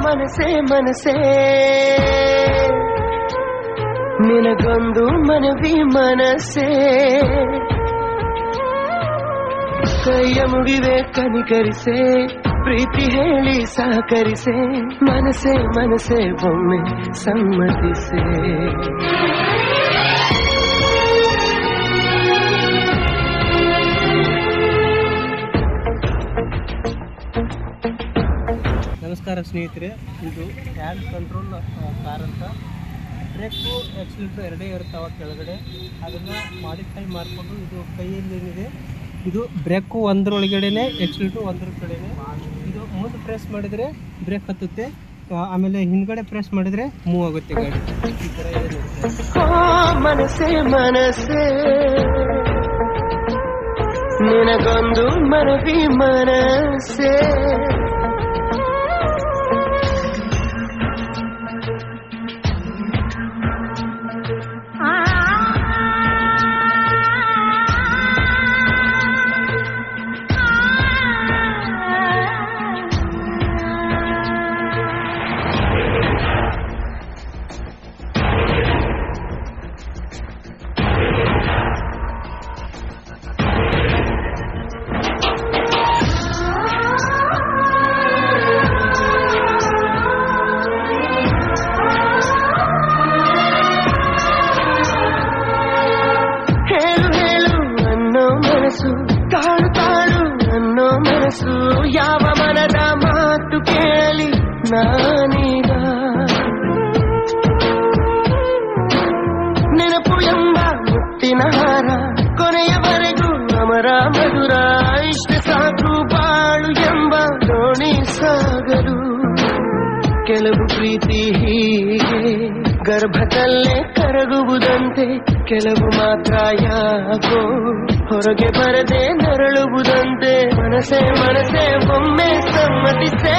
ಮನಸೇ ಮನಸೇ ನಿನಗೊಂದು ಮನವಿ ಮನಸ್ಸೇ ಕೈಯ ಮುಗಿವೆ ಕನಿಕರಿಸೆ ಪ್ರೀತಿ ಹೇಳಿ ಸಹಕರಿಸೆ ಮನಸೇ ಮನಸೇ ಒಮ್ಮೆ ಸಮ್ಮತಿಸೆ ನಮಸ್ಕಾರ ಸ್ನೇಹಿತರೆ, ಇದು ಹ್ಯಾಂಡ್ ಕಂಟ್ರೋಲ್ ಕಾರ್ ಅಂತ. ಬ್ರೇಕು ಆ್ಯಕ್ಸಿಲೇಟರ್ ಎರಡೇ ಇರ್ತಾವೆ ಕೆಳಗಡೆ, ಅದನ್ನು ಮಾಡಿಫೈ ಮಾಡಿಕೊಂಡು ಇದು ಕೈಯಲ್ಲಿ ಏನಿದೆ ಇದು ಬ್ರೇಕು ಒಂದರೊಳಗಡೆನೆ ಆ್ಯಕ್ಸಿಲೇಟರ್ ಒಂದರ ಕಡೆನೆ. ಇದು ಮುಂದೆ ಪ್ರೆಸ್ ಮಾಡಿದರೆ ಬ್ರೇಕ್ ಹತ್ತುತ್ತೆ, ಆಮೇಲೆ ಹಿಂದ್ಗಡೆ ಪ್ರೆಸ್ ಮಾಡಿದರೆ ಮೂವ್ ಆಗುತ್ತೆ ಗಾಡಿ. ಈ ಥರ ಇದೆ. ಮನಸ್ಸೇ ಮನಸ್ಸೇ ನಿನಗೊಂದು ಮನವಿ ಮನಸ್ಸೇ ತಾಳು ತಾಳು ಅನ್ನೋ ಮನಸ್ಸು ಯಾವ ಮನದ ಮಾತು ಕೇಳಿ ನಾನೀಗ ನೆನಪು ಎಂಬ ಮುತ್ತಿನ ಹಾರ ಕೊನೆಯವರೆಗೂ ಅಮರ ಮಧುರ ಇಷ್ಟ ಸಾಕು ಬಾಳು ಎಂಬ ದೋಣಿ ಸಾಗಲು ಕೆಲವು ಪ್ರೀತಿ ಹೀಗೆ ಗರ್ಭದಲ್ಲೇ ಕರಗುವುದಂತೆ ಕೆಲವು ಮಾತ್ರ ಯಾಕೋ ಹೊರಗೆ ಬರದೆ ನರಳುವುದಂತೆ ಮನಸೇ ಮನಸೇ ಒಮ್ಮೆ ಸಮ್ಮತಿಸೇ